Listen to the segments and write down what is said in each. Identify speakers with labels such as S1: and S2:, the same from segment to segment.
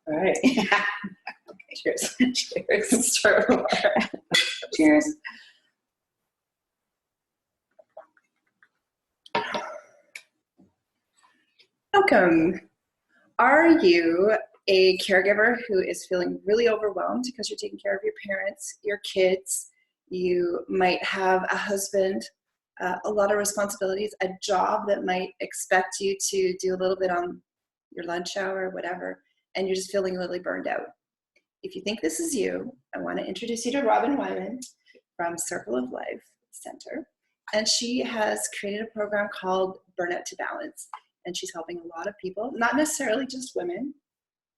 S1: All right. Cheers. Cheers. Cheers. Welcome. Are you a caregiver who is feeling really overwhelmed because you're taking care of your parents, your kids? You might have a husband, a lot of responsibilities, a job that might expect you to do a little bit on your lunch hour, whatever, and you're just feeling really burned out. If you think this is you, I want to introduce you to Robyn Wyman from Circle of Life Center. And she has created a program called Burnout to Balance. And she's helping a lot of people, not necessarily just women,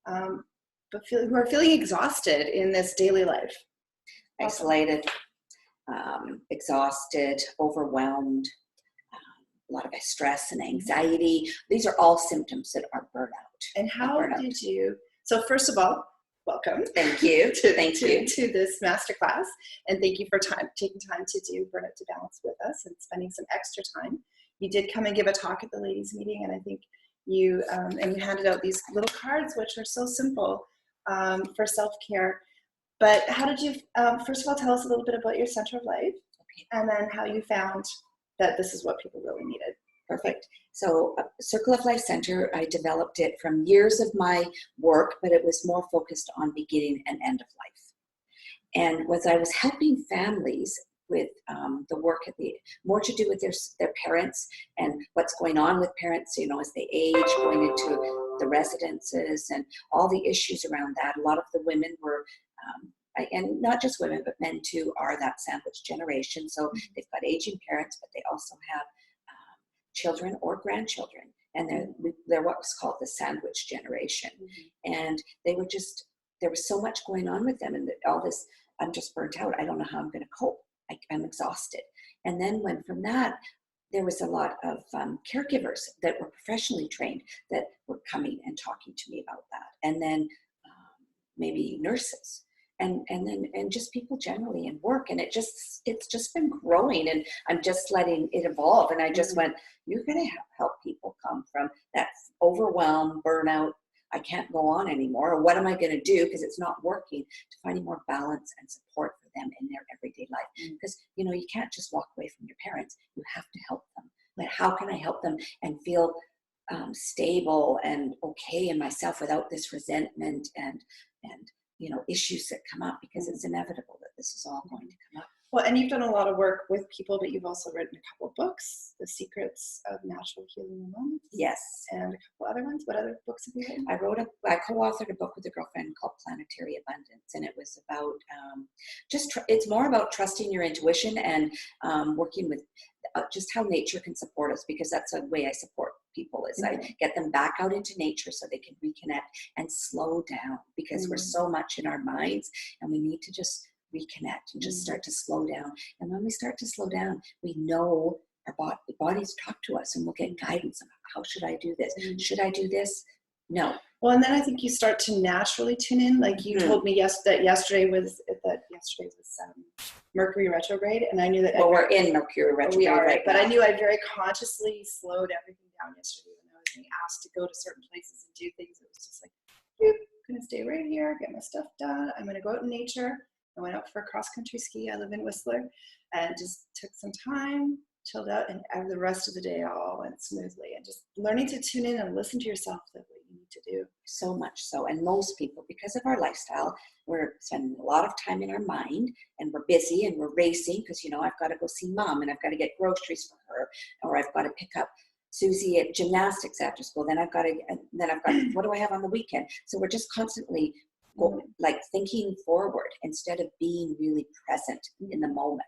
S1: but who are feeling exhausted in this daily life.
S2: Isolated, exhausted, overwhelmed, a lot of stress and anxiety. These are all symptoms that are burnout.
S1: And how did you, so first of all, welcome.
S2: Thank you.
S1: to this masterclass. And thank you for taking time to do Burnout to Balance with us and spending some extra time. You did come and give a talk at the ladies' meeting, and I think you handed out these little cards, which are so simple for self-care. But how did you, first of all, tell us a little bit about your Center of Life, and then how you found that this is what people really needed.
S2: Perfect. So Circle of Life Center, I developed it from years of my work, but it was more focused on beginning and end of life. And as I was helping families with the work at more to do with their parents and what's going on with parents, as they age, going into the residences and all the issues around that. A lot of the women were, and not just women, but men too, are that sandwich generation. So they've got aging parents, but they also have children or grandchildren. And they're what was called the sandwich generation. Mm-hmm. And there was so much going on with them, and all this, I'm just burnt out. I don't know how I'm going to cope. I'm exhausted. And then from that, there was a lot of caregivers that were professionally trained that were coming and talking to me about that. And then maybe nurses and just people generally in work. And it's just been growing, and I'm just letting it evolve. And I just went, you're going to help people come from that overwhelm, burnout, I can't go on anymore, or what am I going to do because it's not working, to finding more balance and support for them in their everyday life. Because, you can't just walk away from your parents. You have to help them. But how can I help them and feel stable and okay in myself without this resentment and issues that come up, because it's inevitable that this is all going to come up.
S1: Well, and you've done a lot of work with people, but you've also written a couple of books, The Secrets of Natural Healing and Wellness.
S2: Yes.
S1: And a couple other ones. What other books have you written?
S2: I co-authored a book with a girlfriend called Planetary Abundance, and it was about it's more about trusting your intuition and working with just how nature can support us, because that's a way I support people, is I get them back out into nature so they can reconnect and slow down, because we're so much in our minds, and we need to just reconnect and just start to slow down. And when we start to slow down, we know our bodies talk to us, and we'll get guidance on how should I do this? Should I do this? No.
S1: Well, and then I think you start to naturally tune in. Like you told me that yesterday was Mercury retrograde, and I knew that.
S2: Well, we're in Mercury retrograde.
S1: We are,
S2: right
S1: but
S2: now.
S1: I knew I very consciously slowed everything down yesterday when I was being asked to go to certain places and do things. It was just like, I'm gonna stay right here, get my stuff done. I'm gonna go out in nature. I went out for a cross-country ski. I live in Whistler, and just took some time, chilled out, and the rest of the day all went smoothly. And just learning to tune in and listen to yourself, like what you need to do.
S2: So much so. And most people, because of our lifestyle, we're spending a lot of time in our mind, and we're busy and we're racing because, I've got to go see mom, and I've got to get groceries for her, or I've got to pick up Susie at gymnastics after school. Then I've got what do I have on the weekend? So we're just constantly thinking forward instead of being really present in the moment.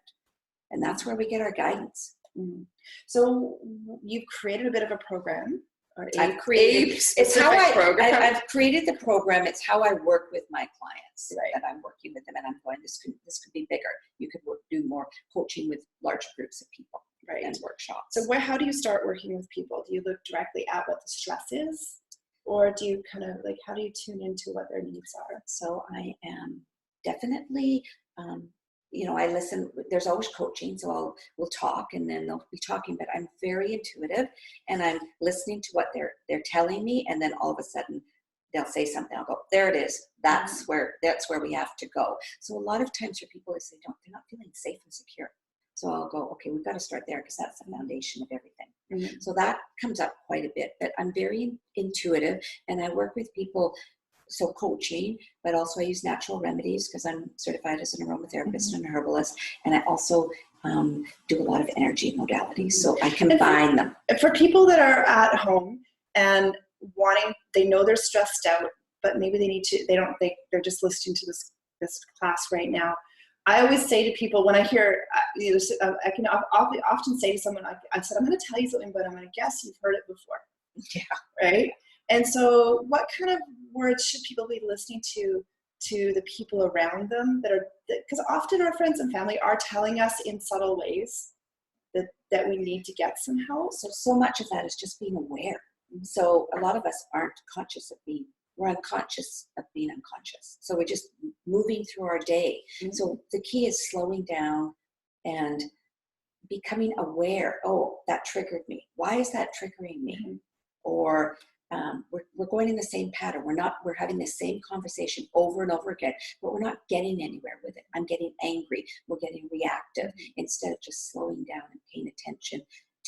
S2: And that's where we get our guidance.
S1: So you've created a bit of a program.
S2: I've created the program. It's how I work with my clients, that I'm working with them, and I'm going, this could be bigger. You could do more coaching with large groups of people, and workshops.
S1: So how do you start working with people? Do you look directly at what the stress is? Or do you kind of how do you tune into what their needs are?
S2: So I am definitely I listen. There's always coaching, so we'll talk, and then they'll be talking. But I'm very intuitive, and I'm listening to what they're telling me, and then all of a sudden they'll say something. I'll go, there it is. That's where we have to go. So a lot of times for people, they say they're not feeling safe and secure. So I'll go, okay, we've got to start there because that's the foundation of everything. Mm-hmm. So that comes up quite a bit. But I'm very intuitive, and I work with people. So coaching, but also I use natural remedies because I'm certified as an aromatherapist and a herbalist. And I also do a lot of energy modalities. So I combine them.
S1: For people that are at home and they know they're stressed out, but maybe they're just listening to this class right now. I always say to people when I hear, I can often say to someone, I said, I'm going to tell you something, but I'm going to guess you've heard it before.
S2: Yeah.
S1: Right? And so what kind of words should people be listening to the people around them because often our friends and family are telling us in subtle ways that we need to get some help.
S2: So much of that is just being aware. So a lot of us aren't conscious of we're unconscious of being unconscious. So we're just moving through our day. Mm-hmm. So the key is slowing down and becoming aware. Oh, that triggered me. Why is that triggering me? Mm-hmm. Or we're going in the same pattern. We're having the same conversation over and over again, but we're not getting anywhere with it. I'm getting angry. We're getting reactive instead of just slowing down and paying attention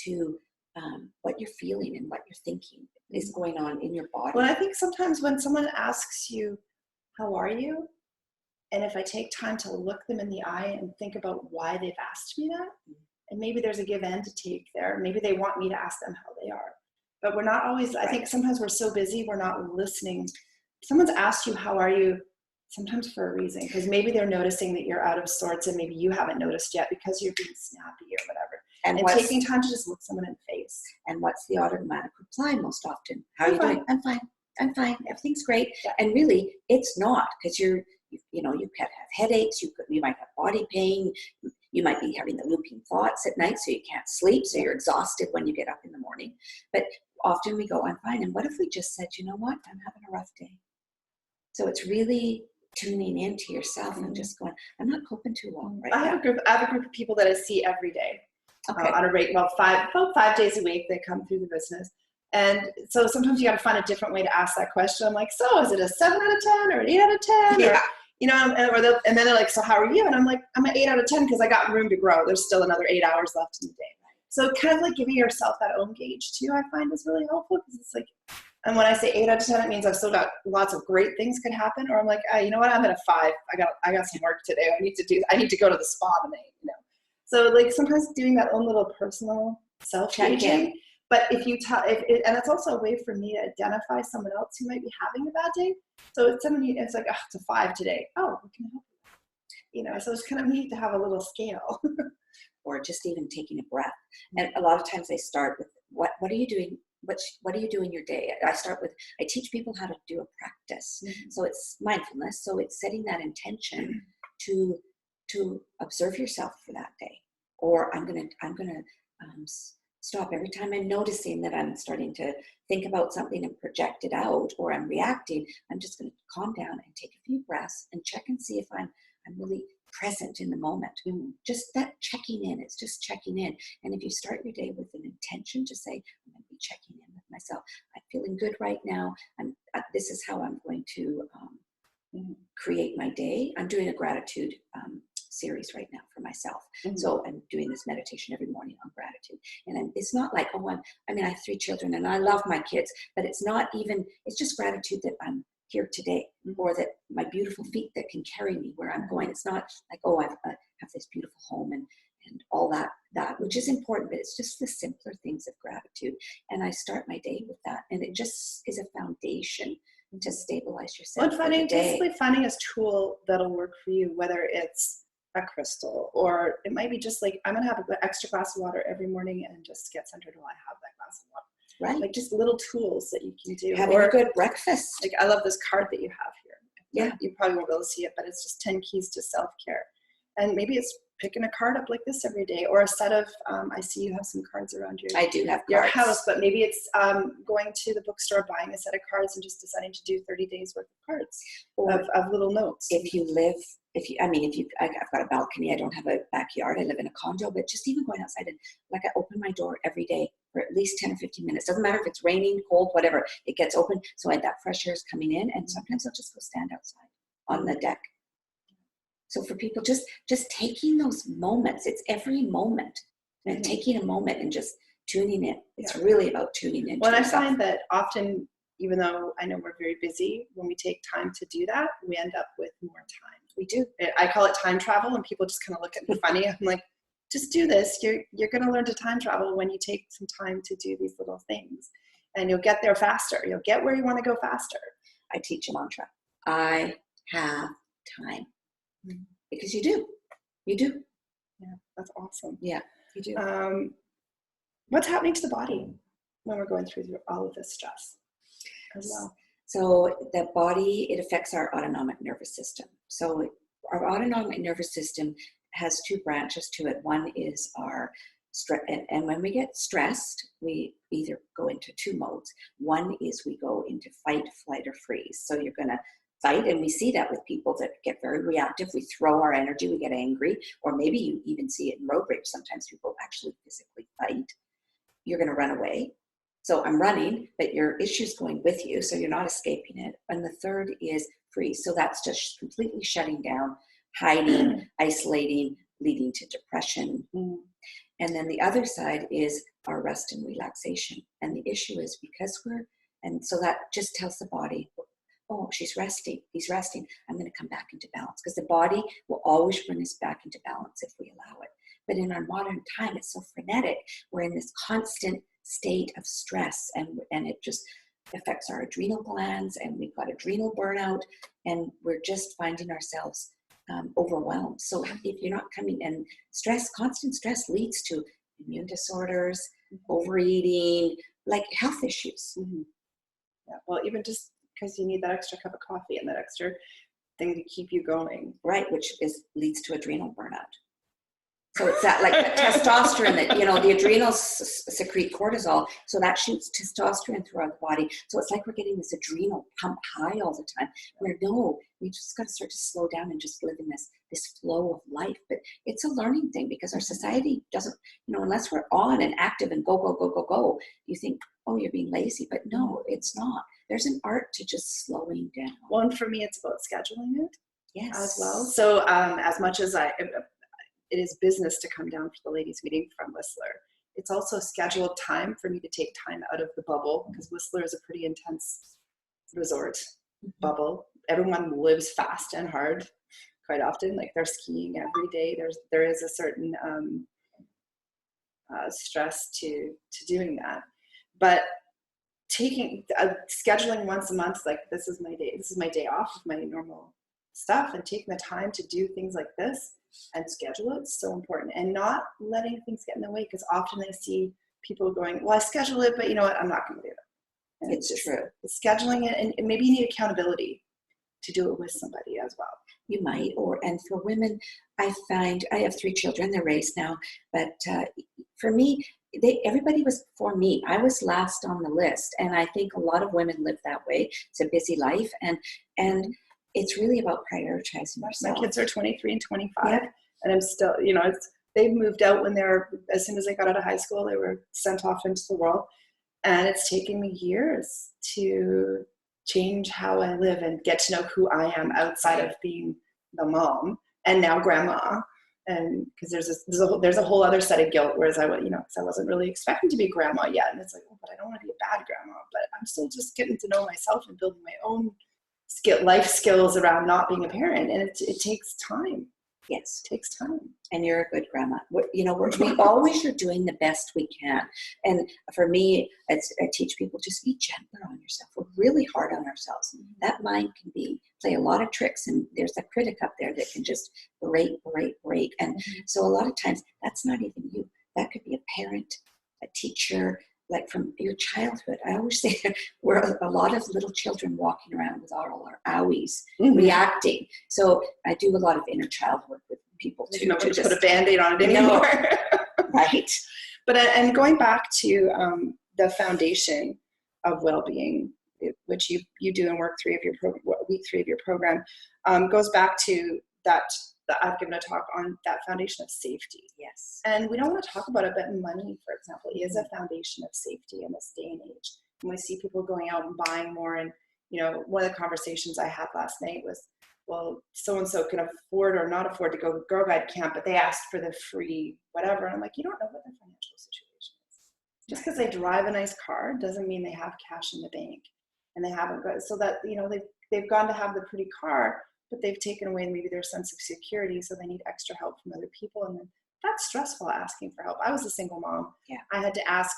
S2: to what you're feeling and what you're thinking is going on in your body.
S1: Well, I think sometimes when someone asks you, how are you? And if I take time to look them in the eye and think about why they've asked me that, and maybe there's a give and to take there. Maybe they want me to ask them how they are. But we're not always, I think sometimes we're so busy, we're not listening. Someone's asked you, how are you? Sometimes for a reason, because maybe they're noticing that you're out of sorts and maybe you haven't noticed yet because you're being snappy or whatever. And taking time to just look someone in the face.
S2: And what's the automatic reply most often? How are you doing? I'm fine. Everything's great. Yeah. And really, it's not, because you can have headaches. You might have body pain. You might be having the looping thoughts at night, so you can't sleep. So you're exhausted when you get up in the morning. But often we go, I'm fine. And what if we just said, you know what? I'm having a rough day. So it's really tuning into yourself and just going, I'm not coping too well right now.
S1: I have a group of people that I see every day. Okay. On a rate, about 5 days a week, they come through the business. And so sometimes you got to find a different way to ask that question. I'm like, so is it a 7 out of 10 or an 8 out of 10?
S2: Yeah.
S1: Or, and then they're like, so how are you? And I'm like, I'm an 8 out of 10 because I got room to grow. There's still another 8 hours left in the day. So kind of like giving yourself that own gauge too, I find is really helpful, because it's like, and when I say 8 out of 10, it means I've still got lots of great things could happen. Or I'm like, you know what? I'm at a 5. I got some work today. I need to go to the spa today. So like sometimes doing that own little personal self-gauging. But if you and it's also a way for me to identify someone else who might be having a bad day. So it's it's like, it's a 5 today. Oh, we can help you. So it's kind of neat to have a little scale.
S2: Or just even taking a breath. And a lot of times they start with, what are you doing? What do you do in your day? I teach people how to do a practice. Mm-hmm. So it's mindfulness. So it's setting that intention to observe yourself for that day. Or I'm gonna stop every time I'm noticing that I'm starting to think about something and project it out, or I'm reacting. I'm just going to calm down and take a few breaths and check and see if I'm really present in the moment. Just that checking in. It's just checking in. And if you start your day with an intention to say, I'm going to be checking in with myself. I'm feeling good right now. This is how I'm going to create my day. I'm doing a gratitude series right now for myself. Mm-hmm. So I'm doing this meditation every morning on gratitude. And it's not like, I have 3 children and I love my kids, but it's just gratitude that I'm here today, or that my beautiful feet that can carry me where I'm going. It's not like, I have this beautiful home and all that, which is important, but it's just the simpler things of gratitude. And I start my day with that. And it just is a foundation to stabilize yourself.
S1: Basically finding a tool that'll work for you, whether it's a crystal, or it might be just like, I'm going to have an extra glass of water every morning and just get centered while I have that glass of water.
S2: Right.
S1: Like just little tools that you can do.
S2: Having a good breakfast.
S1: Like I love this card that you have here.
S2: Yeah.
S1: You probably won't be able to see it, but it's just 10 keys to self-care. And maybe it's picking a card up like this every day, or a set of, I see you have some cards around
S2: I do have
S1: your
S2: cards.
S1: house, but maybe it's going to the bookstore, buying a set of cards and just deciding to do 30 days worth of cards of little notes.
S2: If you live I've got a balcony, I don't have a backyard, I live in a condo, but just even going outside and like I open my door every day for at least 10 or 15 minutes. Doesn't matter if it's raining, cold, whatever, it gets open. So that fresh air is coming in, and sometimes I'll just go stand outside on the deck. So for people, just taking those moments, it's every moment, and taking a moment and just tuning in. It's really about tuning in.
S1: Well, I find that often, even though I know we're very busy, when we take time to do that, we end up with more time.
S2: We do.
S1: I call it time travel, and people just kind of look at me funny. I'm like, just do this. You're going to learn to time travel when you take some time to do these little things, and you'll get there faster. You'll get where you want to go faster.
S2: I teach a mantra. I have time. Because you do. Yeah,
S1: that's awesome.
S2: Yeah, you do.
S1: What's happening to the body when we're going through all of this stress as well?
S2: So the body, it affects our autonomic nervous system. So our autonomic nervous system has two branches to it. One is our stress, and when we get stressed, we either go into two modes. One is we go into fight, flight, or freeze. So you're going to fight, and we see that with people that get very reactive. We throw our energy, we get angry, or maybe you even see it in road rage. Sometimes people actually physically fight. You're going to run away. So I'm running, but your issue's going with you, so you're not escaping it. And the third is freeze. So that's just completely shutting down, hiding, isolating, leading to depression. And then the other side is our rest and relaxation. And the issue is and so that just tells the body, oh, she's resting, he's resting, I'm going to come back into balance. Because the body will always bring us back into balance if we allow it. But in our modern time, it's so frenetic. We're in this constant state of stress, and it just affects our adrenal glands, and we've got adrenal burnout, and we're just finding ourselves overwhelmed. So if you're not coming, and constant stress leads to immune disorders, overeating, like health issues.
S1: Yeah, well, even just because you need that extra cup of coffee and that extra thing to keep you going.
S2: Right, which leads to adrenal burnout. So it's that like that testosterone that, the adrenals secrete cortisol. So that shoots testosterone throughout the body. So it's like we're getting this adrenal pump high all the time. Where no, we just got to start to slow down and just live in this flow of life. But it's a learning thing because our society doesn't, unless we're on and active and go, you think, oh, you're being lazy. But no, it's not. There's an art to just slowing down.
S1: Well, and for me, it's about scheduling it.
S2: Yes.
S1: As well. So as much as it is business to come down for the ladies meeting from Whistler, it's also scheduled time for me to take time out of the bubble, because Whistler is a pretty intense resort bubble. Everyone lives fast and hard quite often. Like they're skiing every day. There is a certain stress to doing that. But scheduling once a month, like this is my day off of my normal stuff, and taking the time to do things like this and schedule it's so important, and not letting things get in the way, because often I see people going, well, I schedule it, but you know what, I'm not going to do it. And
S2: it's true.
S1: Scheduling it, and maybe you need accountability to do it with somebody as well.
S2: You might, and for women, I find, I have 3 children, they're raised now, but for me, everybody was before me. I was last on the list, and I think a lot of women live that way. It's a busy life, and it's really about prioritizing yourself.
S1: My kids are 23 and 25, and I'm still, they've moved out as soon as they got out of high school, they were sent off into the world, and it's taken me years to change how I live and get to know who I am outside of being the mom and now grandma. And because there's a whole other set of guilt, whereas because I wasn't really expecting to be grandma yet, and it's like, oh, but I don't want to be a bad grandma, but I'm still just getting to know myself and building my own life skills around not being a parent, and it takes time.
S2: Yes,
S1: it takes time.
S2: And you're a good grandma. We always are doing the best we can. And for me, I teach people, just be gentler on yourself. We're really hard on ourselves. That mind can play a lot of tricks, and there's a critic up there that can just break. And so a lot of times that's not even you. That could be a parent, a teacher, like from your childhood. I always say we're a lot of little children walking around with all our owies reacting. So I do a lot of inner child work with people too.
S1: To just put a Band-Aid on it anymore.
S2: Right.
S1: But and going back to the foundation of well-being, which you do in week 3 of your program, goes back to that I've given a talk on that foundation of safety.
S2: Yes.
S1: And we don't want to talk about it, but money, for example, is a foundation of safety in this day and age. And we see people going out and buying more. And, one of the conversations I had last night was, well, so-and-so can afford or not afford to go Girl Guide camp, but they asked for the free whatever. And I'm like, you don't know what their financial situation is. Just because they drive a nice car doesn't mean they have cash in the bank. And they haven't got, so that, they've gone to have the pretty car, but they've taken away maybe their sense of security. So they need extra help from other people. And then that's stressful, asking for help. I was a single mom.
S2: Yeah.
S1: I had to ask.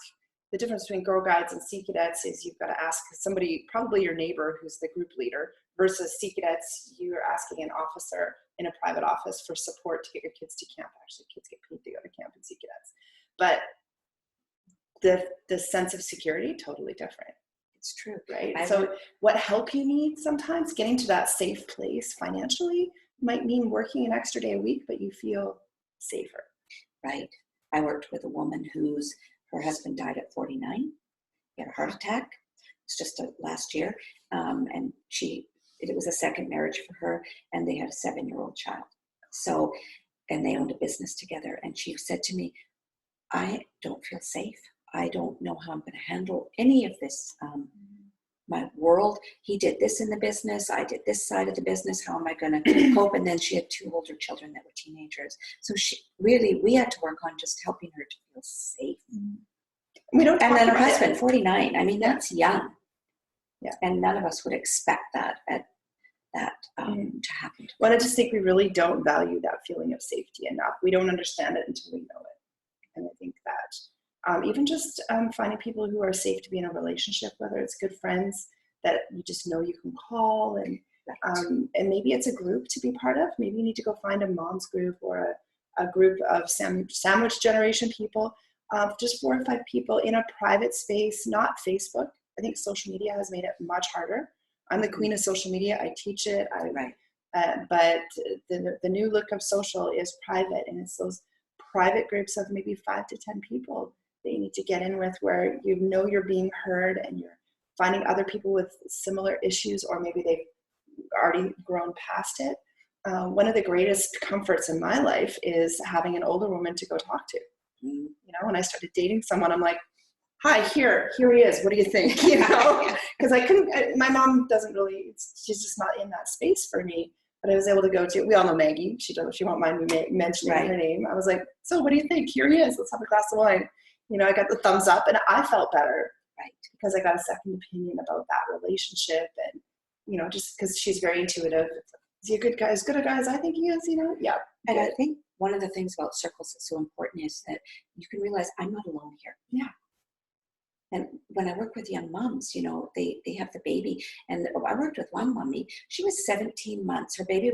S1: The difference between Girl Guides and Sea Cadets is you've got to ask somebody, probably your neighbor who's the group leader, versus Sea Cadets, you're asking an officer in a private office for support to get your kids to camp. Actually, kids get paid to go to camp in Sea Cadets. But the sense of security, totally different.
S2: It's true.
S1: Right? So what help you need sometimes, getting to that safe place financially might mean working an extra day a week, but you feel safer.
S2: Right. I worked with a woman her husband died at 49. He had a heart attack. It's just last year. And it was a second marriage for her, and they had a 7-year-old child. So, and they owned a business together. And she said to me, I don't feel safe. I don't know how I'm going to handle any of this. My world, he did this in the business. I did this side of the business. How am I going to cope? And then she had 2 older children that were teenagers. So we had to work on just helping her to feel safe.
S1: We don't.
S2: And then her husband, 49. I mean, that's young. Yeah. And none of us would expect that to happen.
S1: Well, I just think we really don't value that feeling of safety enough. We don't understand it until we know it. And I think that even just finding people who are safe to be in a relationship, whether it's good friends that you just know you can call, and maybe it's a group to be part of. Maybe you need to go find a mom's group or a group of sandwich generation people, just 4 or 5 people in a private space, not Facebook. I think social media has made it much harder. I'm the queen of social media. I teach it. But the new look of social is private, and it's those private groups of maybe 5 to 10 people that you need to get in with, where you're being heard and you're finding other people with similar issues, or maybe they've already grown past it. One of the greatest comforts in my life is having an older woman to go talk to. When I started dating someone, I'm like, hi, here he is. What do you think? Because I couldn't, my mom doesn't really, she's just not in that space for me. But I was able to go to, we all know Maggie. She won't mind me mentioning her name. I was like, so what do you think? Here he is. Let's have a glass of wine. I got the thumbs up, and I felt better. Right. Because I got a second opinion about that relationship. And, just because she's very intuitive. Is he a good guy? As good a guy as I think he is, Yeah.
S2: And I think one of the things about circles that's so important is that you can realize I'm not alone here.
S1: Yeah.
S2: And when I work with young moms, they have the baby. And I worked with one mommy. She was 17 months. Her baby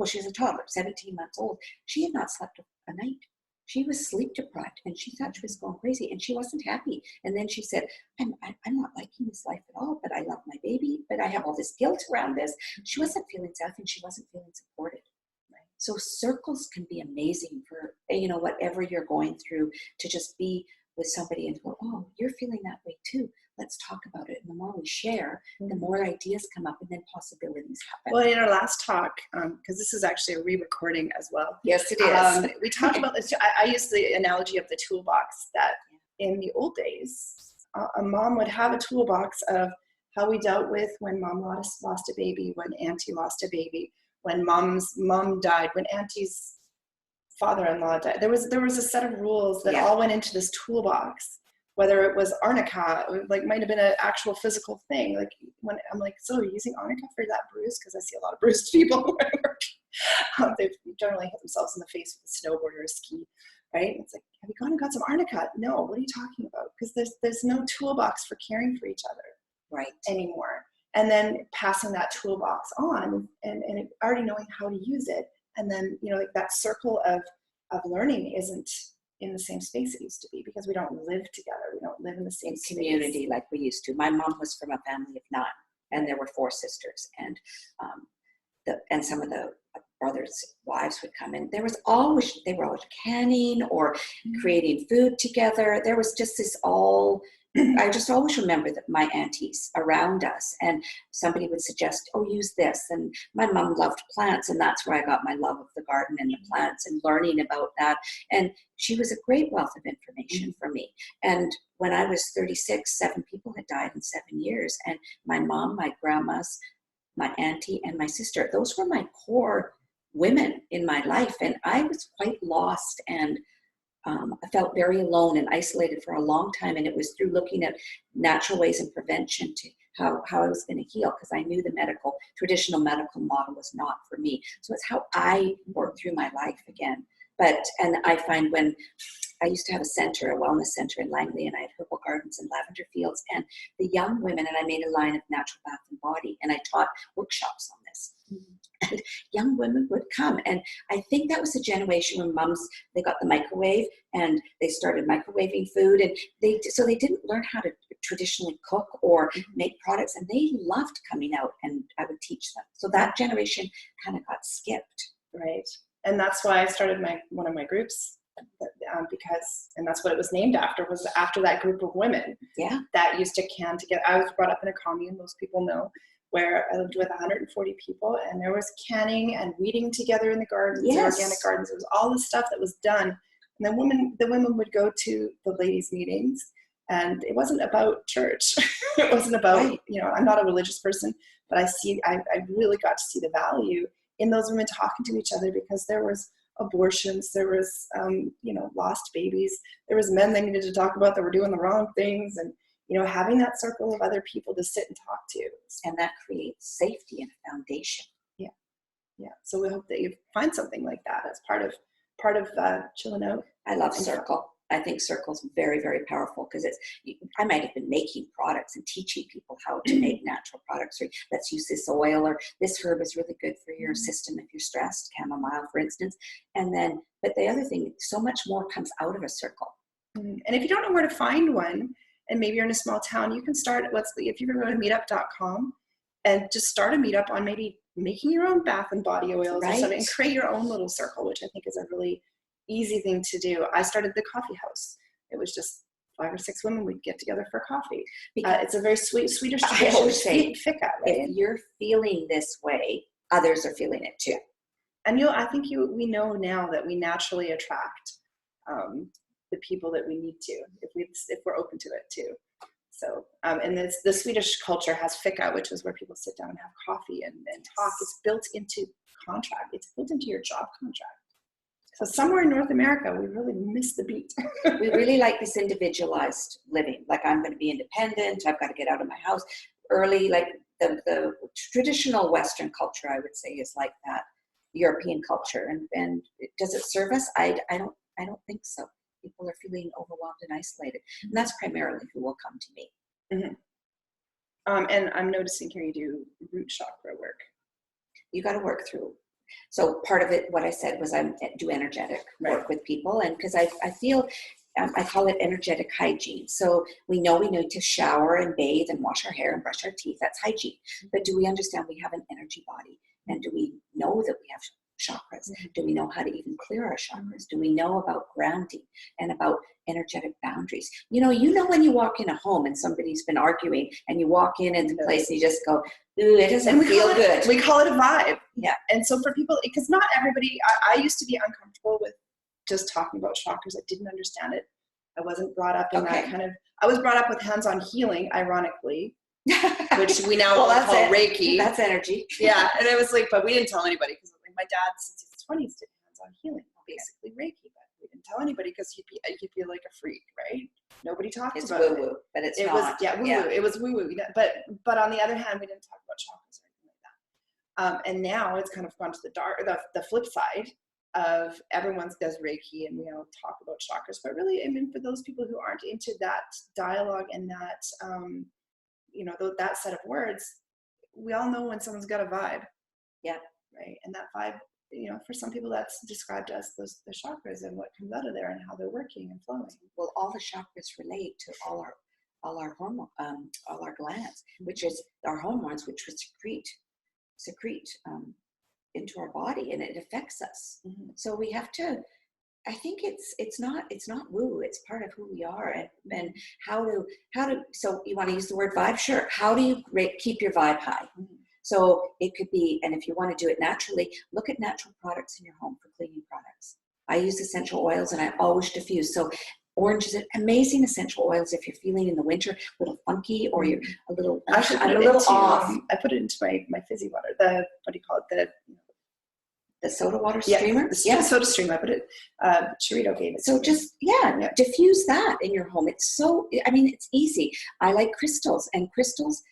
S2: she was a toddler, 17 months old. She had not slept a night. She was sleep deprived, and she thought she was going crazy, and she wasn't happy. And then she said, I'm not liking this life at all, but I love my baby, but I have all this guilt around this. She wasn't feeling safe, and she wasn't feeling supported. Right? So circles can be amazing for, whatever you're going through, to just be with somebody and go, oh, you're feeling that way too. Let's talk about it. And the more we share, the more ideas come up, and then possibilities happen.
S1: Well, in our last talk, because this is actually a re-recording as well.
S2: Yes, it is.
S1: We talked about this. I used the analogy of the toolbox, that in the old days, a mom would have a toolbox of how we dealt with when mom lost a baby, when auntie lost a baby, when mom's mom died, when auntie's father-in-law died. There was a set of rules that all went into this toolbox. Whether it was arnica, might have been an actual physical thing. Like, when I'm like, so are you using arnica for that bruise? Because I see a lot of bruised people where I work. They generally hit themselves in the face with a snowboard or a ski, right? It's like, have you gone and got some arnica? No, what are you talking about? Because there's no toolbox for caring for each other anymore. And then passing that toolbox on and already knowing how to use it. And then, that circle of learning isn't in the same space it used to be, because we don't live together. We don't live in the same
S2: community like we used to. My mom was from a family of 9, and there were 4 sisters, and some of the brothers' wives would come in. They were always canning or creating food together. There was just this all I just always remember that my aunties around us, and somebody would suggest, oh, use this. And my mom loved plants, and that's where I got my love of the garden and the plants and learning about that. And she was a great wealth of information for me. And when I was 36, 7 people had died in 7 years. And my mom, my grandmas, my auntie, and my sister, those were my core women in my life. And I was quite lost, and I felt very alone and isolated for a long time. And it was through looking at natural ways and prevention to how I was going to heal, because I knew the traditional medical model was not for me. So it's how I worked through my life again. And I find when I used to have a wellness center in Langley, and I had herbal gardens and lavender fields, and the young women, and I made a line of natural bath and body, and I taught workshops on this. And young women would come, and I think that was a generation when moms, they got the microwave and they started microwaving food, and they didn't learn how to traditionally cook or make products, and they loved coming out, and I would teach them. So that generation kind of got skipped.
S1: Right. And that's why I started one of my groups, and that's what it was named after, was after that group of women that used to can together. I was brought up in a commune, most people know, where I lived with 140 people, and there was canning and weeding together in the gardens, the organic gardens. It was all the stuff that was done. And the women would go to the ladies' meetings, and it wasn't about church. It wasn't about, I'm not a religious person, but I really got to see the value in those women talking to each other, because there was abortions, there was, lost babies, there was men they needed to talk about that were doing the wrong things, and having that circle of other people to sit and talk to.
S2: And that creates safety and a foundation.
S1: Yeah. So we hope that you find something like that as part of chilling out.
S2: I love Circle. I think Circle's very, very powerful, because I might have been making products and teaching people how to make natural products. Or let's use this oil, or this herb is really good for your system if you're stressed, chamomile, for instance. But the other thing, so much more comes out of a circle.
S1: And if you don't know where to find one, and maybe you're in a small town, you can start if you can go to meetup.com and just start a meetup on maybe making your own bath and body oils or something, and create your own little circle, which I think is a really easy thing to do. I started the coffee house. It was just 5 or 6 women. We'd get together for coffee. It's a very sweet Swedish tradition.
S2: I always say,
S1: fika, right?
S2: If you're feeling this way, others are feeling it too.
S1: And I think we know now that we naturally attract the people that we need to, if we're open to it too. So, and the Swedish culture has fika, which is where people sit down and have coffee and talk. It's built into contract. It's built into your job contract. So somewhere in North America, we really missed the beat.
S2: We really like this individualized living. Like, I'm going to be independent. I've got to get out of my house early. Like the traditional Western culture, I would say, is like that European culture. And does it serve us? I don't think so. People are feeling overwhelmed and isolated. And that's primarily who will come to me.
S1: Mm-hmm. And I'm noticing here you do root chakra work.
S2: You got to work through. So part of it, what I said was, I do energetic work with people. And because I feel, I call it energetic hygiene. So we know we need to shower and bathe and wash our hair and brush our teeth. That's hygiene. But do we understand we have an energy body? And do we know that we have chakras? Do we know how to even clear our chakras? Do we know about grounding and about energetic boundaries? You know when you walk in a home and somebody's been arguing, and you walk into the place and you just go, ooh, it doesn't feel good.
S1: We call it a vibe.
S2: Yeah.
S1: And so for people, because not everybody, I used to be uncomfortable with just talking about chakras. I didn't understand it. I wasn't brought up in that kind of, I was brought up with hands-on healing, ironically, which we now call Reiki.
S2: That's energy.
S1: Yeah. And it was like, but we didn't tell anybody, because my dad, since his 20s, did hands-on healing, basically Reiki, but we didn't tell anybody because he'd be like a freak, right? Nobody talked about it.
S2: It's woo-woo, but it not.
S1: Was, woo-woo. It was woo-woo. But on the other hand, we didn't talk about chakras or anything like that. And now it's kind of gone to the flip side of everyone does Reiki, and we all talk about chakras. But really, I mean, for those people who aren't into that dialogue and that, that set of words, we all know when someone's got a vibe.
S2: Yeah.
S1: Right. And that vibe, for some people, that's described as the chakras and what comes out of there and how they're working and flowing.
S2: Well, all the chakras relate to all our hormone, all our glands, which is our hormones, which we secrete into our body, and it affects us. So we have to I think it's not woo. It's part of who we are, and how to. So you want to use the word vibe? Sure. How do you keep your vibe high?
S1: Mm-hmm.
S2: So it could be, and if you want to do it naturally, look at natural products in your home for cleaning products. I use essential oils, and I always diffuse. So orange is amazing essential oils if you're feeling in the winter a little funky, or you're a little off.
S1: I put it into my fizzy water. The what do you call it?
S2: The soda water streamer?
S1: Yeah, soda streamer. I put it, Chirito gave it.
S2: So just, diffuse that in your home. It's so, I mean, it's easy. I like crystals, and crystals,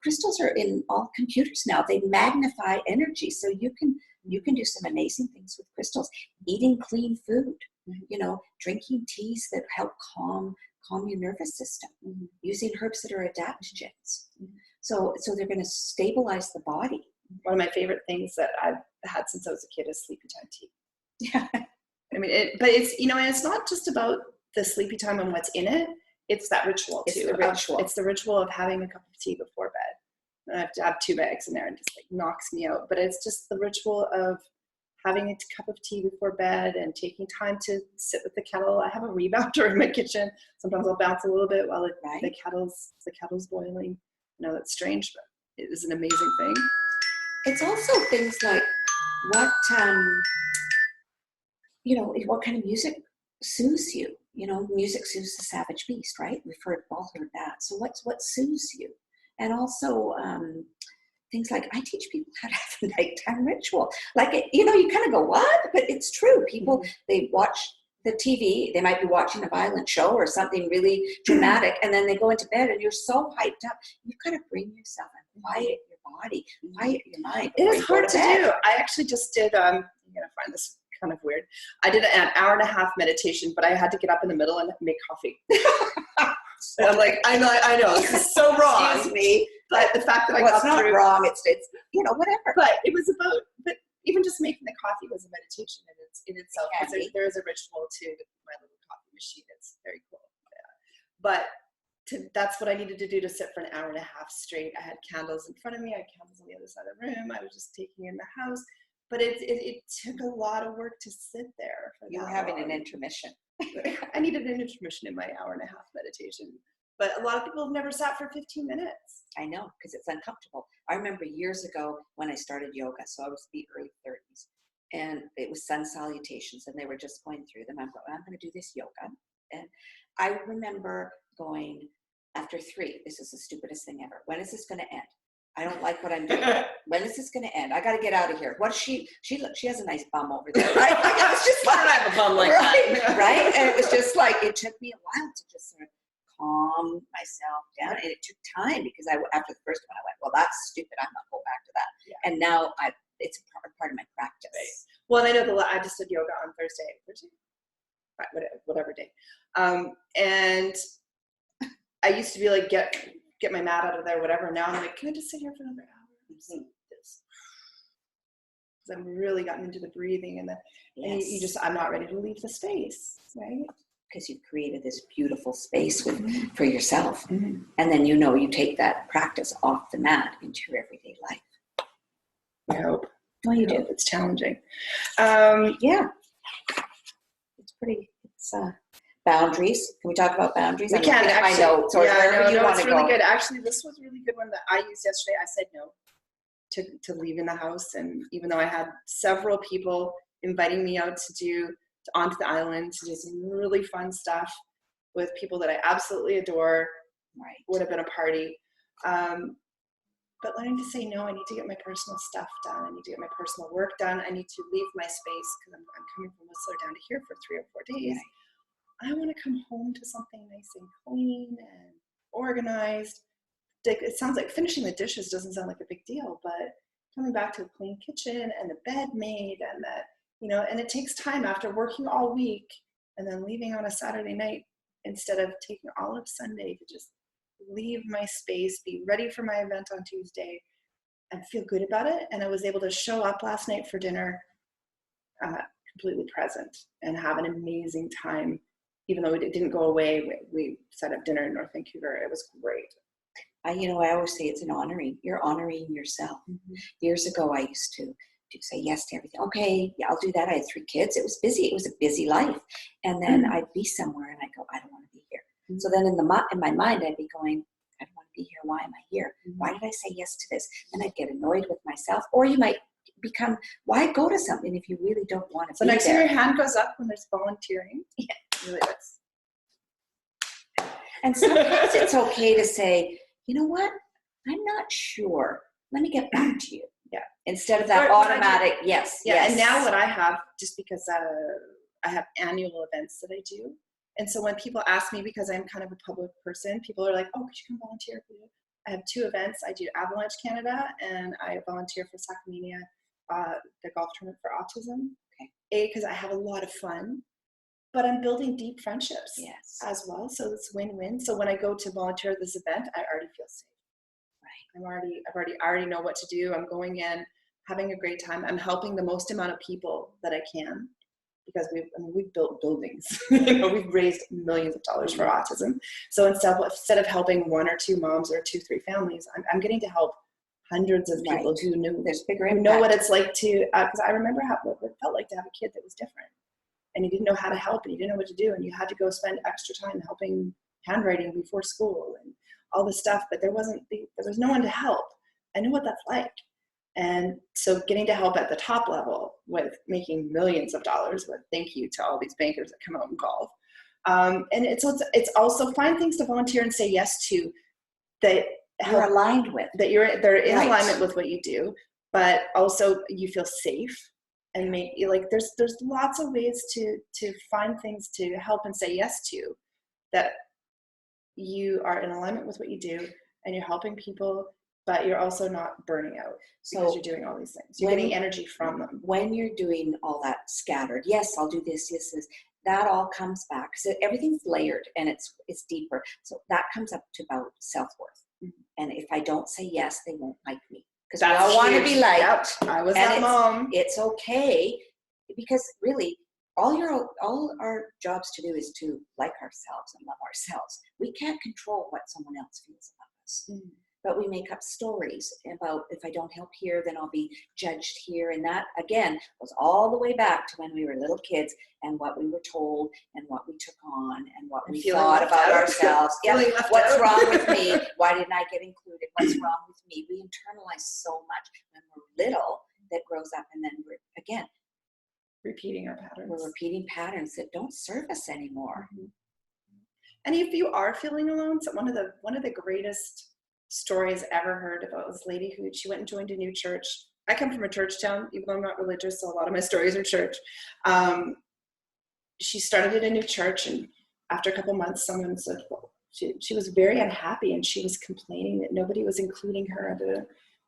S2: crystals are in all computers now. They magnify energy. So you can do some amazing things with crystals. Eating clean food, drinking teas that help calm your nervous system, using herbs that are adaptogens. So they're going to stabilize the body.
S1: One of my favorite things that I've had since I was a kid is sleepy time tea.
S2: Yeah.
S1: I mean, but it's, and it's not just about the sleepy time and what's in it. It's that ritual too. It's the ritual of having a cup of tea before bed. And I have to have 2 bags in there, and just like knocks me out. But it's just the ritual of having a cup of tea before bed and taking time to sit with the kettle. I have a rebounder in my kitchen. Sometimes I'll bounce a little bit while the kettle's boiling. That's strange, but it is an amazing thing.
S2: It's also things like what kind of music soothes you. Music soothes the savage beast, right? We've all heard that. So what soothes you? And also things like, I teach people how to have a nighttime ritual. Like, you kind of go, what? But it's true. People, they watch the TV, they might be watching a violent show or something really dramatic, and then they go into bed and you're so hyped up. You've got to bring yourself and quiet your body, quiet your mind.
S1: It is hard to do. I actually just did, I'm going to find this kind of weird. I did an hour and a half meditation, but I had to get up in the middle and make coffee. And I'm like, I know, this is so wrong.
S2: Excuse me.
S1: But the fact that I got
S2: not
S1: through,
S2: wrong, it's whatever.
S1: But it was but even just making the coffee was a meditation in itself. Because there is a ritual to my little coffee machine. It's very cool. Yeah. But that's what I needed to do to sit for an hour and a half straight. I had candles in front of me. I had candles on the other side of the room. I was just taking in the house. But it took a lot of work to sit there.
S2: You were having an intermission.
S1: I needed an intermission in my hour and a half meditation. But a lot of people have never sat for 15 minutes.
S2: I know, because it's uncomfortable. I remember years ago when I started yoga, so I was the early 30s, and it was sun salutations, and they were just going through them. I'm going to do this yoga. And I remember going, after 3, this is the stupidest thing ever. When is this going to end? I don't like what I'm doing. When is this going to end? I got to get out of here. What is she has a nice bum over there, right? I was just like,
S1: I have a bum like that.
S2: Right? And it was just like, it took me a while to just sort of calm myself down. And it took time, because after the first one, I went, well, that's stupid. I'm not going back to that. Yeah. And now it's part of my practice. Right.
S1: Well, I know I just did yoga on Thursday, right, whatever day. And I used to be like, get my mat out of there, whatever. Now I'm like, can I just sit here for another hour and see this? Because I've really gotten into the breathing and I'm not ready to leave the space, right?
S2: Because you've created this beautiful space for yourself. Mm-hmm. And then you take that practice off the mat into your everyday life.
S1: I hope.
S2: Well, you do.
S1: It's challenging.
S2: Yeah. It's boundaries. Can we talk about boundaries?
S1: We can. Actually,
S2: I know. So
S1: it's really good. Actually, this was a really good one that I used yesterday. I said no to leaving the house. And even though I had several people inviting me out onto the island to do some really fun stuff with people that I absolutely adore,
S2: right,
S1: would have been a party. But learning to say no, I need to get my personal stuff done. I need to get my personal work done. I need to leave my space, because I'm coming from Whistler down to here for 3 or 4 days. Right. I want to come home to something nice and clean and organized. It sounds like finishing the dishes doesn't sound like a big deal, but coming back to a clean kitchen and the bed made, and that, and it takes time after working all week and then leaving on a Saturday night, instead of taking all of Sunday to just leave my space, be ready for my event on Tuesday, and feel good about it. And I was able to show up last night for dinner completely present and have an amazing time. Even though it didn't go away, we set up dinner in North Vancouver. It was great.
S2: I always say it's an honoring. You're honoring yourself. Mm-hmm. Years ago, I used to do say yes to everything. Okay, yeah, I'll do that. I had 3 kids. It was busy. It was a busy life. And then I'd be somewhere and I go, I don't want to be here. So then in my mind, I'd be going, I don't want to be here. Why am I here? Why did I say yes to this? And I'd get annoyed with myself. Or you might become, why go to something if you really don't want to be there?
S1: So next time your hand goes up when there's volunteering.
S2: Yeah.
S1: Really is.
S2: And sometimes it's okay to say, you know what? I'm not sure. Let me get back to you.
S1: Yeah.
S2: Instead of that automatic, yes.
S1: Yeah.
S2: Yes.
S1: And now what I have, just because I have annual events that I do. And so when people ask me, because I'm kind of a public person, people are like, oh, could you come volunteer for you? I have 2 events. I do Avalanche Canada and I volunteer for Sacramania, the golf tournament for autism. Okay. Because I have a lot of fun, but I'm building deep friendships as well. So it's win-win. So when I go to volunteer at this event, I already feel safe. Right. I already know what to do. I'm going in, having a great time. I'm helping the most amount of people that I can, because we've built buildings. We've raised millions of dollars for autism. So instead of helping 1 or 2 moms or 2, 3 families, I'm getting to help hundreds of people who know what it's like to, because I remember what it felt like to have a kid that was different. And you didn't know how to help, and you didn't know what to do, and you had to go spend extra time helping handwriting before school and all this stuff, but there was no one to help. I know what that's like. And so getting to help at the top level with making millions of dollars, with thank you to all these bankers that come out and golf. And it's also find things to volunteer and say yes to that
S2: you're aligned with,
S1: that they're in alignment with what you do, but also you feel safe. And there's lots of ways to find things to help and say yes to, that you are in alignment with what you do and you're helping people, but you're also not burning out because you're doing all these things. You're getting energy from them. When
S2: you're doing all that scattered, yes, I'll do this, that all comes back. So everything's layered and it's deeper. So that comes up to about self-worth. And if I don't say yes, they won't like me. Because we all want to be liked.
S1: Yep. I was that mom.
S2: It's okay, because really, all our jobs to do is to like ourselves and love ourselves. We can't control what someone else feels about us. But we make up stories about, if I don't help here, then I'll be judged here. And that, again, goes all the way back to when we were little kids and what we were told and what we took on and what we thought about ourselves. What's wrong with me? Why didn't I get included? What's wrong with me? We internalize so much when we're little that grows up, and then we're, again,
S1: repeating our patterns.
S2: We're repeating patterns that don't serve us anymore.
S1: And if you are feeling alone, so one of the greatest stories ever heard about this lady she went and joined a new church. I come from a church town, even though I'm not religious, so a lot of my stories are church. She started at a new church, and after a couple months, someone said, well, she was very unhappy, and she was complaining that nobody was including her.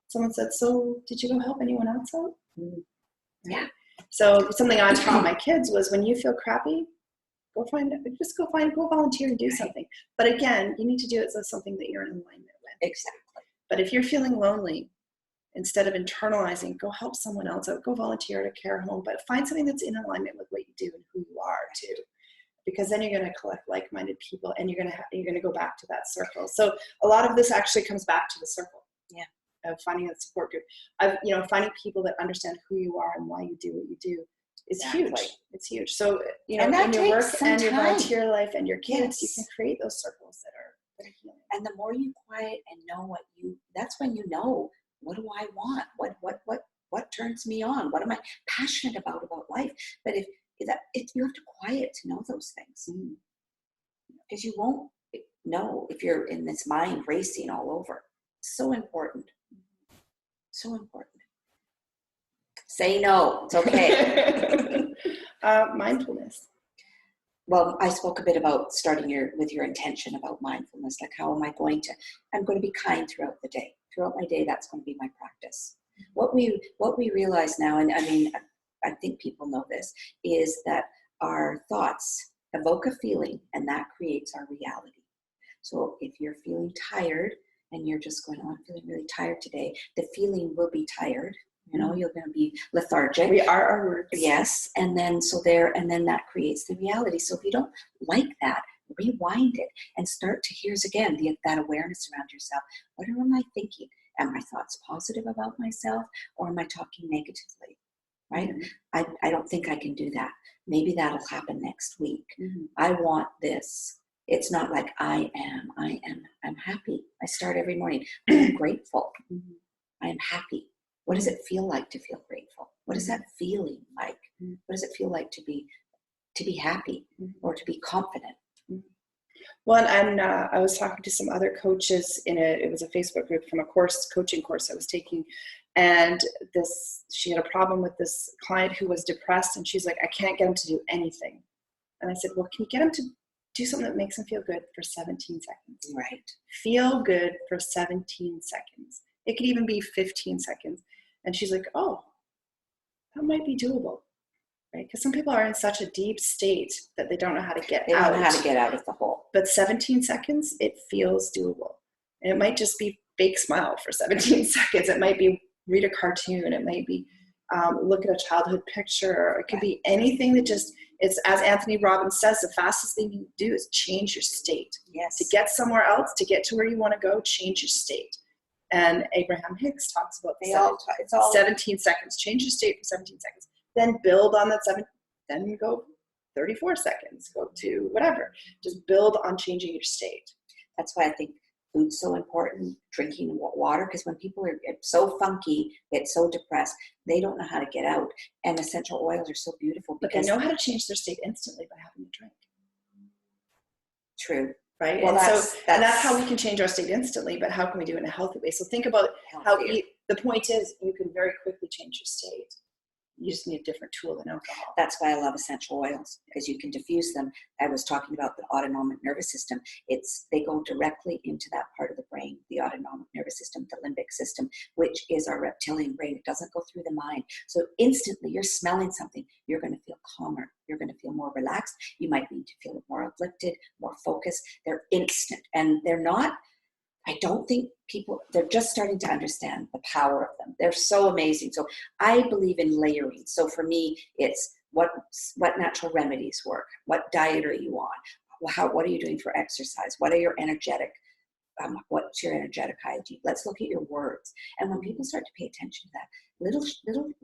S1: Someone said, so did you go help anyone else out?
S2: Yeah.
S1: So something I taught my kids was, when you feel crappy, go volunteer and do something. But again, you need to do it as something that you're in alignment with.
S2: Exactly.
S1: But if you're feeling lonely, instead of internalizing, go help someone else out. Go volunteer at a care home, but find something that's in alignment with what you do and who you are too. Because then you're going to collect like-minded people, and you're going to go back to that circle. So a lot of this actually comes back to the circle.
S2: Yeah.
S1: Of finding a support group. Finding people that understand who you are and why you do what you do is huge. It's huge. So, in your work and your volunteer life and your kids, you can create those circles that are healing.
S2: And the more you quiet and know that's when you know, what do I want? What turns me on? What am I passionate about life? But if you have to quiet to know those things, because you won't know if you're in this mind racing all over. So important. So important. Say no. It's okay.
S1: Mindfulness.
S2: Well, I spoke a bit about starting with your intention about mindfulness. Like, how am I going to? I'm going to be kind throughout the day. Throughout my day, that's going to be my practice. What we realize now, and I mean, I think people know this, is that our thoughts evoke a feeling, and that creates our reality. So if you're feeling tired, and you're just going, oh, I'm feeling really tired today, the feeling will be tired. You're going to be lethargic.
S1: We are our words.
S2: Yes. And then that creates the reality. So if you don't like that, rewind it and start to, here's again, that awareness around yourself. What am I thinking? Are my thoughts positive about myself, or am I talking negatively? right?
S1: Mm-hmm.
S2: I don't think I can do that. Maybe that'll happen next week.
S1: Mm-hmm.
S2: I want this. It's not like I'm happy. I start every morning. I'm grateful.
S1: Mm-hmm.
S2: I am happy. What does it feel like to feel grateful? What is that feeling like?
S1: Mm-hmm.
S2: What does it feel like to be happy or to be confident?
S1: Mm-hmm. Well, and I was talking to some other coaches it was a Facebook group from a coaching course I was taking. And she had a problem with this client who was depressed, and she's like, I can't get him to do anything. And I said, well, can you get him to do something that makes him feel good for 17 seconds?
S2: Right.
S1: Feel good for 17 seconds. It could even be 15 seconds. And she's like, oh, that might be doable. Right? Because some people are in such a deep state that they don't know how to get out.
S2: They don't know how to get out of the hole.
S1: But 17 seconds, it feels doable. And it might just be fake smile for 17 seconds. It might be read a cartoon. It might be look at a childhood picture. It could be anything that it's, as Anthony Robbins says, the fastest thing you can do is change your state.
S2: Yes.
S1: To get somewhere else, to get to where you want to go, change your state. And Abraham Hicks talks about
S2: it's all
S1: 17 seconds. Change your state for 17 seconds. Then build on that then go 34 seconds, go to whatever. Just build on changing your state.
S2: That's why I think food's so important, drinking water, because when people get so funky, get so depressed, they don't know how to get out. And essential oils are so beautiful.
S1: But they know how to change their state instantly by having a drink.
S2: True.
S1: Right?
S2: Well,
S1: and that's how we can change our state instantly, but how can we do it in a healthy way? So think about the point is you can very quickly change your state. You just need a different tool than alcohol.
S2: That's why I love essential oils, because you can diffuse them. I was talking about the autonomic nervous system. They go directly into that part of the brain, the autonomic nervous system, the limbic system, which is our reptilian brain. It doesn't go through the mind. So instantly you're smelling something, you're going to feel calmer. You're going to feel more relaxed. You might need to feel more uplifted, more focused. They're instant, and they're not. I don't think they're just starting to understand the power of them. They're so amazing. So I believe in layering. So for me, it's what natural remedies work. What diet are you on? What are you doing for exercise? What are your energetic, what's your energetic hygiene? Let's look at your words. And when people start to pay attention to that,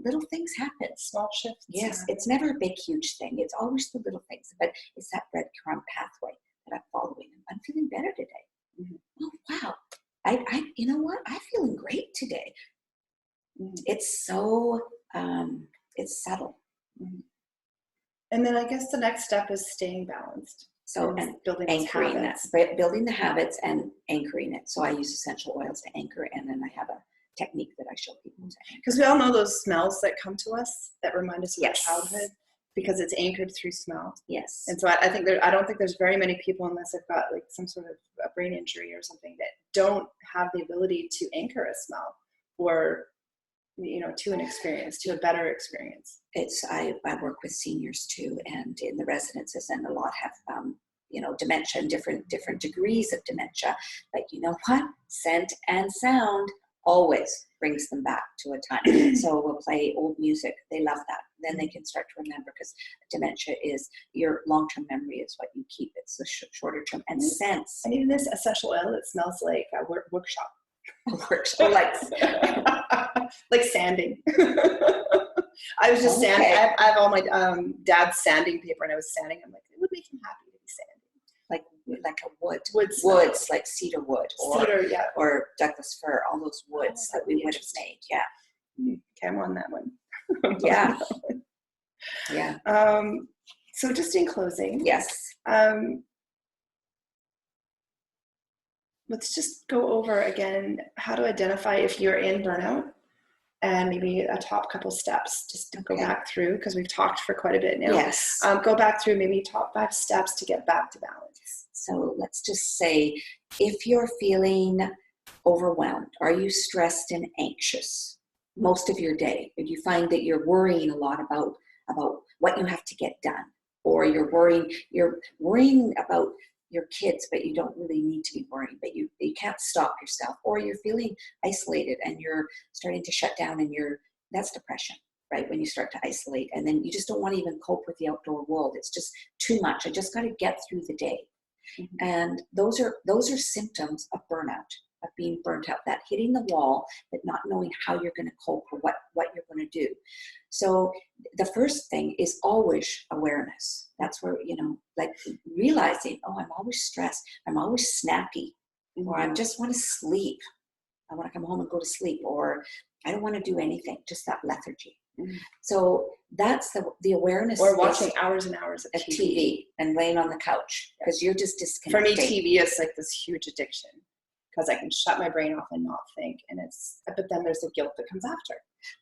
S2: little things happen.
S1: Small shifts.
S2: Yes, it's never a big, huge thing. It's always the little things. But it's that breadcrumb pathway that I'm following. I'm feeling better today. Mm-hmm. Oh, wow. I you know what? I'm feeling great today. Mm-hmm. It's so, it's subtle.
S1: Mm-hmm. And then I guess the next step is staying balanced.
S2: So, and building building the habits and anchoring it. So I use essential oils to anchor, and then I have a technique that I show people to anchor.
S1: Because we all know those smells that come to us that remind us of our childhood, because it's anchored through smell.
S2: Yes.
S1: And so I don't think there's very many people, unless they've got like some sort of a brain injury or something, that don't have the ability to anchor a smell or, to an experience, to a better experience.
S2: I work with seniors too, and in the residences, and a lot have, dementia and different degrees of dementia. But you know what? Scent and sound always brings them back to a time. So we'll play old music. They love that. Then they can start to remember, because dementia is your long-term memory is what you keep. It's the shorter term. And sense.
S1: And even this essential oil that smells like a workshop. Like sanding. I was just sanding. I have all my dad's sanding paper, and I was sanding. I'm like, it would make him happy to be sanding.
S2: Like a woods, like cedar wood, or Douglas fir, all those woods that we would have made. Yeah.
S1: Okay, I'm on that one.
S2: Yeah. Yeah.
S1: So just in closing.
S2: Yes.
S1: Let's just go over again how to identify if you're in burnout, and maybe a top couple steps just to go back through, because we've talked for quite a bit now.
S2: Yes.
S1: Go back through maybe top 5 steps to get back to balance.
S2: So let's just say, if you're feeling overwhelmed, are you stressed and anxious most of your day? If you find that you're worrying a lot about what you have to get done, or you're worrying about your kids, but you don't really need to be worrying, but you can't stop yourself, or you're feeling isolated and you're starting to shut down, and that's depression, right? When you start to isolate, and then you just don't want to even cope with the outdoor world. It's just too much. I just got to get through the day. Mm-hmm. And those are symptoms of burnout, of being burnt out, that hitting the wall, but not knowing how you're going to cope, or what you're going to do. So the first thing is always awareness. That's where, like realizing, oh, I'm always stressed. I'm always snappy, or I just want to sleep. I want to come home and go to sleep, or I don't want to do anything, just that lethargy. So that's the awareness.
S1: Or watching hours and hours of
S2: TV and laying on the couch because you're just disconnected.
S1: For me, TV is like this huge addiction because I can shut my brain off and not think. But then there's the guilt that comes after.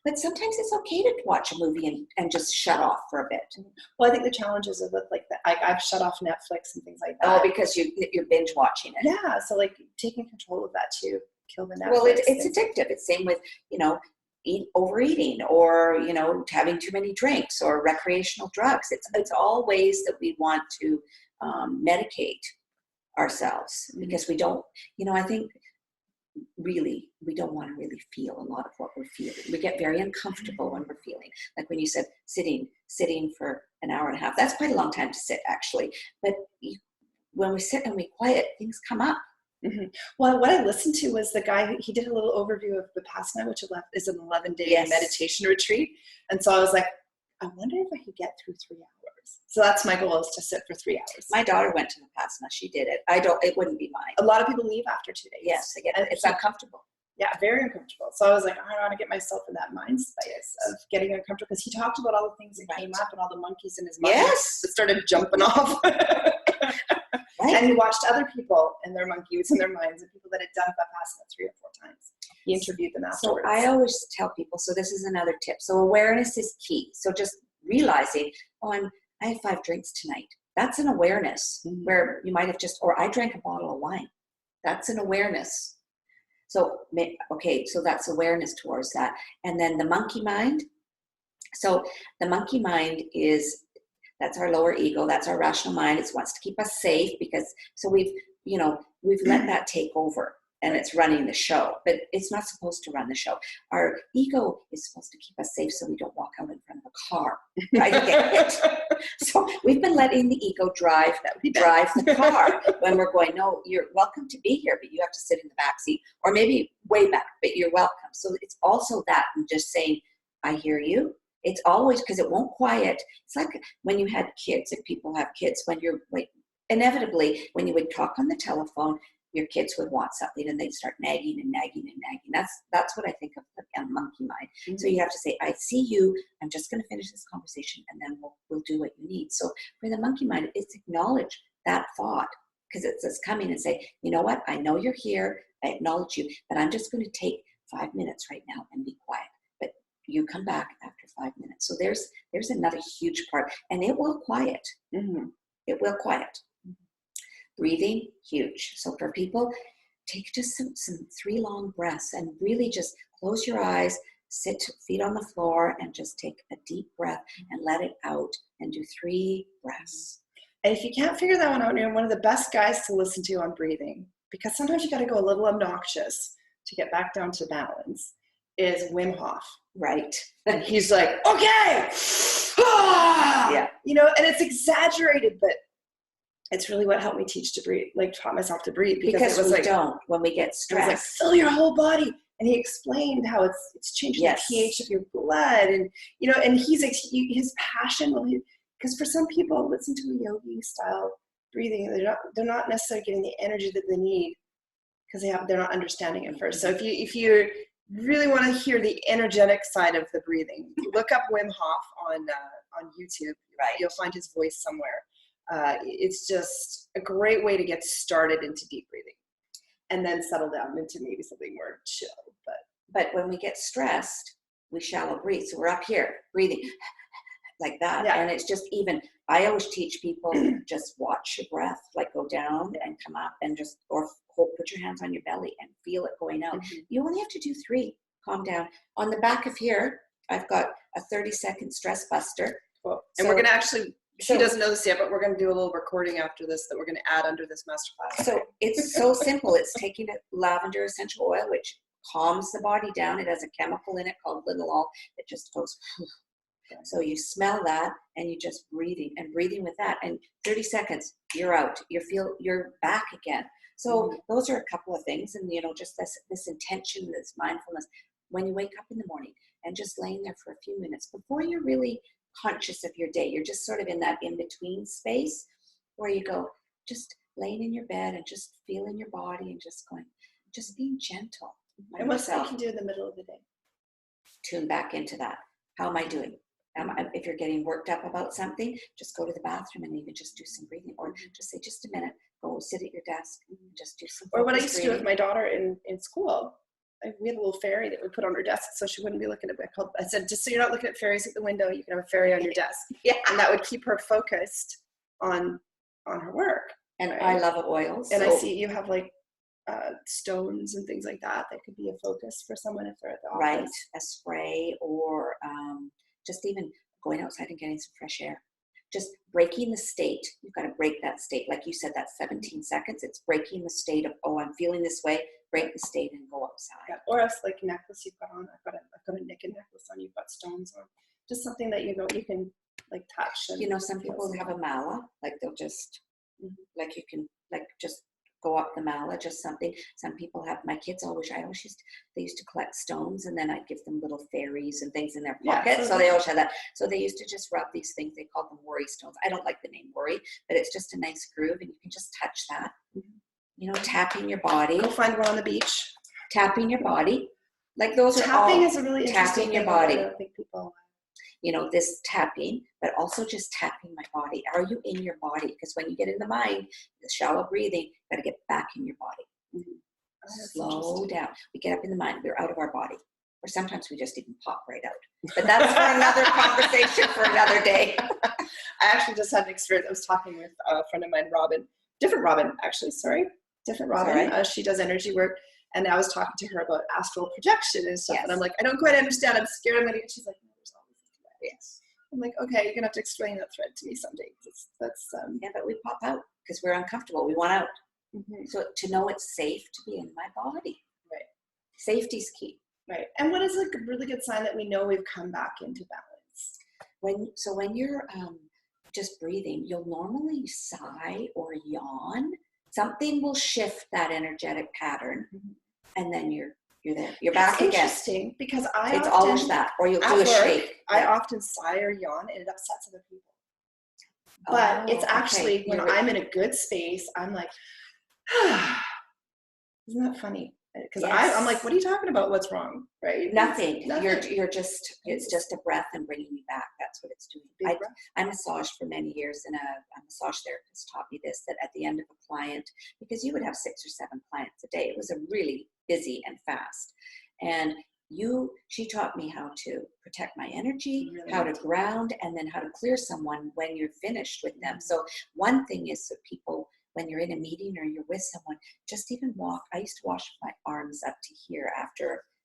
S2: But sometimes it's okay to watch a movie and just shut off for a bit.
S1: Well, I think the challenges are with I've shut off Netflix and things like that.
S2: Oh, because you're binge watching it.
S1: Yeah, so like taking control of that too. Kill the Netflix.
S2: Well, it's addictive. It's same with, overeating or, having too many drinks or recreational drugs. It's all ways that we want to medicate ourselves because we don't, I think really, we don't want to really feel a lot of what we're feeling. We get very uncomfortable when we're feeling. Like when you said sitting for an hour and a half, that's quite a long time to sit actually. But when we sit and we quiet, things come up.
S1: Mm-hmm. Well, what I listened to was the guy, he did a little overview of Vipassana, which is an 11-day meditation retreat. And so I was like, I wonder if I could get through 3 hours. So that's my goal, is to sit for 3 hours.
S2: My daughter went to Vipassana. She did it. It wouldn't be mine.
S1: A lot of people leave after 2 days.
S2: Yes, it's uncomfortable.
S1: Yeah, very uncomfortable. So I was like, I want to get myself in that mind space of getting uncomfortable, because he talked about all the things that came up and all the monkeys in his mind that started jumping off. Right. And he watched other people and their monkeys and their minds, and people that had done Vipassana 3 or 4 times. He interviewed them afterwards.
S2: So I always tell people, so this is another tip. So awareness is key. So just realizing, I had 5 drinks tonight. That's an awareness where you might have or I drank a bottle of wine. That's an awareness. So, so that's awareness towards that. And then the monkey mind. So the monkey mind that's our lower ego. That's our rational mind. It wants to keep us safe we've let that take over and it's running the show, but it's not supposed to run the show. Our ego is supposed to keep us safe so we don't walk out in front of a car, try to get hit. So we've been letting the ego drive the car when we're going, no, you're welcome to be here, but you have to sit in the back seat or maybe way back, but you're welcome. So it's also that, and just saying, I hear you. It's always, because it won't quiet. It's like when you had kids, if people have kids, when you're like, inevitably, when you would talk on the telephone, your kids would want something and they'd start nagging and nagging and nagging. That's what I think of the monkey mind. Mm-hmm. So you have to say, I see you. I'm just going to finish this conversation and then we'll do what you need. So for the monkey mind, it's acknowledge that thought, because it's coming and say, you know what? I know you're here. I acknowledge you, but I'm just going to take 5 minutes right now and be quiet. You come back after 5 minutes. So there's another huge part, and it will quiet. Mm-hmm. It will quiet. Mm-hmm. Breathing, huge. So for people, take just some 3 long breaths and really just close your eyes, sit feet on the floor, and just take a deep breath and let it out and do 3 breaths.
S1: And if you can't figure that one out, you're one of the best guys to listen to on breathing, because sometimes you got to go a little obnoxious to get back down to balance, is Wim Hof.
S2: Right.
S1: And he's like, okay. Yeah. And it's exaggerated, but it's really what helped me taught myself to breathe.
S2: Because it was don't when we get stressed.
S1: It was like, fill your whole body. And he explained how it's changing the pH of your blood. And, and his passion, because for some people, listen to a yogi style breathing, they're not necessarily getting the energy that they need because they're not understanding it first. So if you really want to hear the energetic side of the breathing, look up Wim Hof on YouTube.
S2: Right.
S1: You'll find his voice somewhere. It's just a great way to get started into deep breathing, and then settle down into maybe something more chill.
S2: But when we get stressed, we shallow breathe. So we're up here breathing like that, and it's just even. I always teach people just watch your breath, like go down and come up, and just put your hands on your belly and feel it going out. Mm-hmm. You only have to do 3. Calm down. On the back of here, I've got a 30-second stress buster.
S1: Cool. And we're going to actually, she doesn't know this yet, but we're going to do a little recording after this that we're going to add under this masterclass.
S2: So it's so simple. It's taking a lavender essential oil, which calms the body down. It has a chemical in it called linalool that just goes. So you smell that and you just breathing with that, and 30 seconds, you're out. You're back again. So those are a couple of things, and just this intention, this mindfulness. When you wake up in the morning, and just laying there for a few minutes before you're really conscious of your day. You're just sort of in that in-between space where you go, just laying in your bed and just feeling your body and just going, just being gentle.
S1: And what's that you can do in the middle of the day?
S2: Tune back into that. How am I doing? If you're getting worked up about something, just go to the bathroom and even just do some breathing, or just say, just a minute, go sit at your desk and just do some.
S1: Or what I used to do with my daughter in school, we had a little fairy that we put on her desk so she wouldn't be looking at it. I said, just so you're not looking at fairies at the window, you can have a fairy on your desk.
S2: Yeah.
S1: And that would keep her focused on her work.
S2: And right? I love oils.
S1: And I see you have like stones and things like that could be a focus for someone if they're at the office.
S2: Right, a spray, or just even going outside and getting some fresh air. Just breaking the state. You've got to break that state. Like you said, that 17 seconds, it's breaking the state of, oh, I'm feeling this way, break the state and go outside.
S1: Yeah. Or else like necklace you've got on. I've got a knitted necklace on, you've got stones on. Just something that you can like touch. And
S2: some people have a mala, like they'll just, like you can like just go up the mala, just something. Some people have, my kids they used to collect stones, and then I'd give them little fairies and things in their pocket. Yeah, so they always had that. So they used to just rub these things. They called them worry stones. I don't like the name worry, but it's just a nice groove, and you can just touch that. Tapping your body.
S1: Go find one on the beach.
S2: Tapping your body. Like those
S1: tapping
S2: are all,
S1: is a really interesting
S2: tapping your body.
S1: I don't think people.
S2: This tapping, but also just tapping my body. Are you in your body? Because when you get in the mind, the shallow breathing, you got to get back in your body. Slow down. We get up in the mind, we're out of our body. Or sometimes we just even pop right out. But that's for another conversation for another day.
S1: I actually just had an experience. I was talking with a friend of mine, Robyn. Different Robyn, actually, sorry. Different Robyn.
S2: Right.
S1: She does energy work. And I was talking to her about astral projection and stuff.
S2: Yes.
S1: And I'm like, I don't quite understand. I'm scared I'm going to get. She's like, no, there's always a thread. Yes. I'm like, okay, you're going to have to explain that thread to me someday.
S2: Yeah, but we pop out because we're uncomfortable. We want out.
S1: Mm-hmm.
S2: So to know it's safe to be in my body.
S1: Right.
S2: Safety's key.
S1: Right. And what is a really good sign that we know we've come back into balance?
S2: When you're just breathing, you'll normally sigh or yawn. Something will shift that energetic pattern, and then you're there. You're back again.
S1: Interesting, because
S2: it's always that, or you'll do a shake.
S1: I often sigh or yawn, and it upsets other people. But it's actually when I'm in a good space, I'm like, isn't that funny? Because I'm like, what are you talking about? What's wrong? Right?
S2: Nothing. You're just, it's just a breath and bringing you back. That's what it's doing. I massaged for many years, and a massage therapist taught me this, that at the end of a client, because you would have 6 or 7 clients a day, it was a really busy and fast. And she taught me how to protect my energy, how to ground, and then how to clear someone when you're finished with them. So one thing is that people, when you're in a meeting or you're with someone, just even walk. I used to wash my arms up to here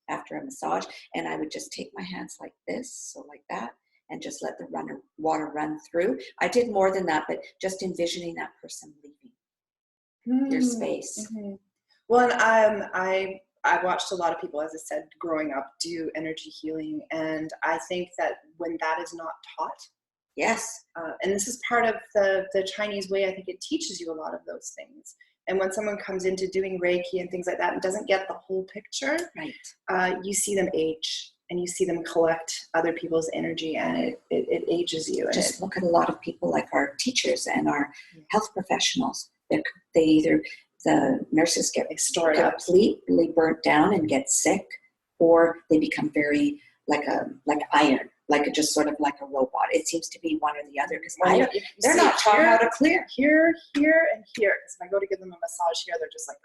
S2: after a massage, and I would just take my hands like this, so like that, and just let the water run through. I did more than that, but just envisioning that person leaving your space.
S1: Mm-hmm. Well, and I watched a lot of people, as I said, growing up, do energy healing, and I think that when that is not taught,
S2: yes.
S1: And this is part of the Chinese way. I think it teaches you a lot of those things. And when someone comes into doing Reiki and things like that and doesn't get the whole picture,
S2: right,
S1: you see them age, and you see them collect other people's energy, and it ages you.
S2: Just look at a lot of people like our teachers and our health professionals. The nurses get completely burnt down and get sick, or they become very like iron. Just sort of like a robot. It seems to be one or the other, because they're not taught how to clear.
S1: Here, and here. Because if I go to give them a massage here, they're just like,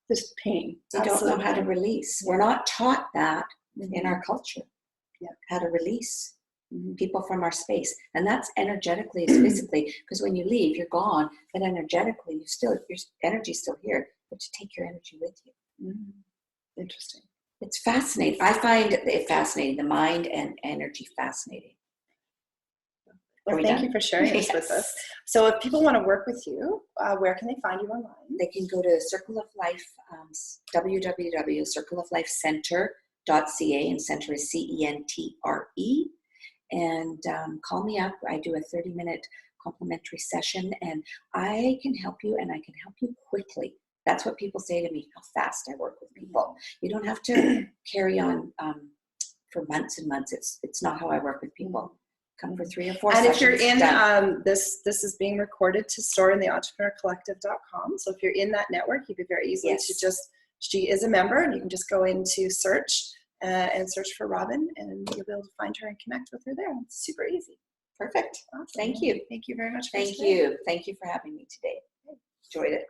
S1: this pain.
S2: They don't know how to release. We're not taught that in our culture.
S1: Yeah.
S2: How to release people from our space. And that's energetically as physically, because when you leave, you're gone, but energetically, your energy's still here, but you take your energy with you.
S1: Interesting.
S2: It's fascinating. I find it fascinating, the mind and energy fascinating.
S1: Well, thank you for sharing this with us. So if people want to work with you, where can they find you online?
S2: They can go to Circle of Life, www.circleoflifecenter.ca, and center is CENTRE. And call me up. I do a 30-minute complimentary session, and I can help you, and I can help you quickly. That's what people say to me, how fast I work with people. You don't have to carry on for months and months. It's not how I work with people. Come for 3 or 4
S1: and
S2: sessions.
S1: if you're in
S2: done.
S1: this is being recorded to store in the entrepreneurcollective.com. So if you're in that network, you could very easily she is a member, and you can just go into search and search for Robyn, and you'll be able to find her and connect with her there. It's super easy.
S2: Perfect.
S1: Awesome.
S2: Thank you.
S1: Thank you very much.
S2: Thank you. Thank you for having me today. Enjoyed it.